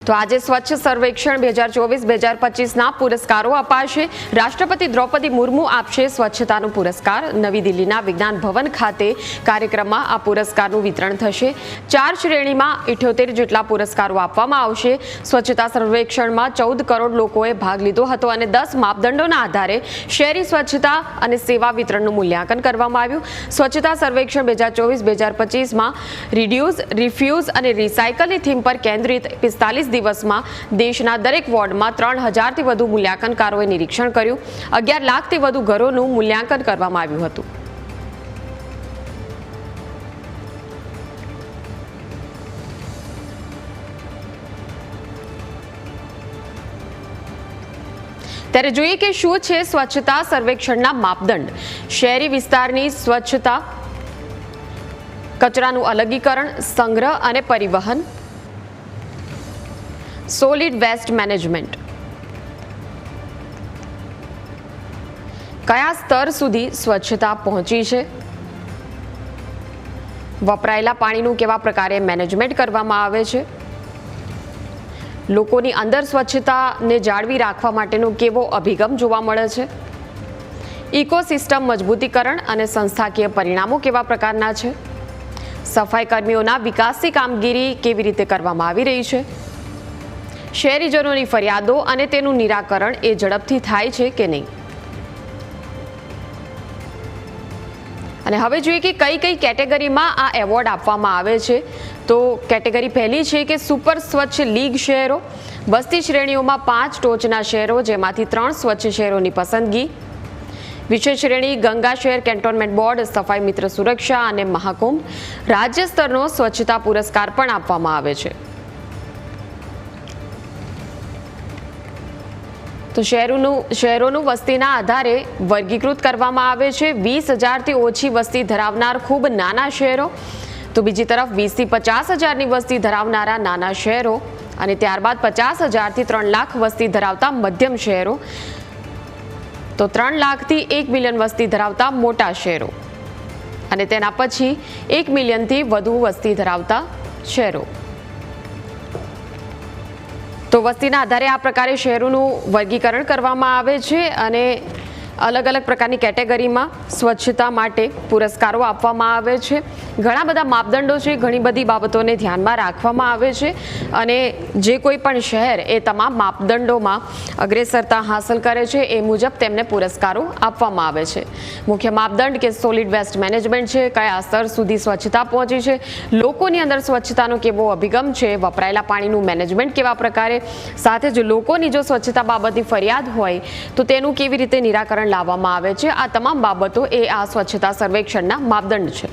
તો આજે સ્વચ્છ સર્વેક્ષણ 2024-2025ના પુરસ્કારો અપાશે। રાષ્ટ્રપતિ દ્રૌપદી મુર્મુ આપશે સ્વચ્છતાનો પુરસ્કાર। નવી દિલ્હીના વિજ્ઞાન ભવન ખાતે કાર્યક્રમમાં આ પુરસ્કારનું વિતરણ થશે। 4 શ્રેણીમાં 78 જેટલા પુરસ્કારો આપવામાં આવશે। સ્વચ્છતા સર્વેક્ષણમાં 14 કરોડ લોકોએ ભાગ લીધો હતો અને 10 માપદંડોના આધારે શહેરી સ્વચ્છતા અને સેવા વિતરણનું મૂલ્યાંકન કરવામાં આવ્યું। સ્વચ્છતા સર્વેક્ષણ 2024-2025માં રિડ્યુસ, રિફ્યુઝ અને રિસાયકલની થીમ પર કેન્દ્રિત 45 દિવસમાં દેશના દરેક વોર્ડમાં 3000થી વધુ મૂલ્યાંકનકારોએ નિરીક્ષણ કર્યું। 11 લાખથી વધુ ઘરોનું મૂલ્યાંકન કરવામાં આવ્યું હતું। ત્યારે જોઈએ કે શું છે સ્વચ્છતા સર્વેક્ષણના માપદંડ। શહેરી વિસ્તારની સ્વચ્છતા, કચરાનું અલગીકરણ, સંગ્રહ અને પરિવહન, સોલિડ વેસ્ટ મેનેજમેન્ટ, કયા સ્તર સુધી સ્વચ્છતા પહોંચી છે, વપરાયેલા પાણીનું કેવા પ્રકારે મેનેજમેન્ટ કરવામાં આવે છે, લોકોની અંદર સ્વચ્છતાને જાળવી રાખવા માટેનો કેવો અભિગમ જોવા મળે છે, ઇકોસિસ્ટમ મજબૂતીકરણ અને સંસ્થાકીય પરિણામો કેવા પ્રકારના છે, સફાઈ કર્મીઓના વિકાસની કામગીરી કેવી રીતે કરવામાં આવી રહી છે, શહેરીજનોની ફરિયાદો અને તેનું નિરાકરણ એ ઝડપથી થાય છે કે નહીં। અને હવે જોઈએ કે કઈ કઈ કેટેગરીમાં આ એવોર્ડ આપવામાં આવે છે। તો કેટેગરી પહેલી છે કે સુપર સ્વચ્છ લીગ શહેરો। વસ્તી શ્રેણીઓમાં 5 ટોચના શહેરો, જેમાંથી 3 સ્વચ્છ શહેરોની પસંદગી। વિશેષ શ્રેણી ગંગા શહેર કેન્ટોનમેન્ટ બોર્ડ, સફાઈ મિત્ર સુરક્ષા અને મહાકુંભ। રાજ્ય સ્તરનો સ્વચ્છતા પુરસ્કાર પણ આપવામાં આવે છે। તો શહેરોનું વસ્તીના આધારે વર્ગીકૃત કરવામાં આવે છે। 20,000થી ઓછી વસ્તી ધરાવનાર ખૂબ નાના શહેરો, તો બીજી તરફ 20થી 50,000ની વસ્તી ધરાવનારા નાના શહેરો અને ત્યારબાદ 50,000થી 3 લાખ વસ્તી ધરાવતા મધ્યમ શહેરો, તો 3 લાખથી 1 મિલિયન વસ્તી ધરાવતા મોટા શહેરો અને તેના પછી 1 મિલિયનથી વધુ વસ્તી ધરાવતા શહેરો। તો વસ્તીના આધારે આ પ્રકારે શહેરોનું વર્ગીકરણ કરવામાં આવે છે અને અલગ અલગ પ્રકારની કેટેગરીમાં સ્વચ્છતા માટે પુરસ્કારો આપવામાં આવે છે। ઘણા બધા માપદંડો છે, ઘણી બધી બાબતોને ધ્યાનમાં રાખવામાં આવે છે અને જે કોઈ પણ શહેર એ તમામ માપદંડોમાં અગ્રેસરતા હાંસલ કરે છે એ મુજબ તેમને પુરસ્કારો આપવામાં આવે છે। મુખ્ય માપદંડ કે સોલિડ વેસ્ટ મેનેજમેન્ટ છે, કયા સ્તર સુધી સ્વચ્છતા પહોંચી છે, લોકોની અંદર સ્વચ્છતાનો કેવો અભિગમ છે, વપરાયેલા પાણીનું મેનેજમેન્ટ કેવા પ્રકારે, સાથે જ લોકોની જો સ્વચ્છતા બાબતની ફરિયાદ હોય તો તેનું કેવી રીતે નિરાકરણ લાવવામાં આવે છે। આ તમામ બાબતો એ આ સ્વચ્છતા સર્વેક્ષણના માપદંડ છે।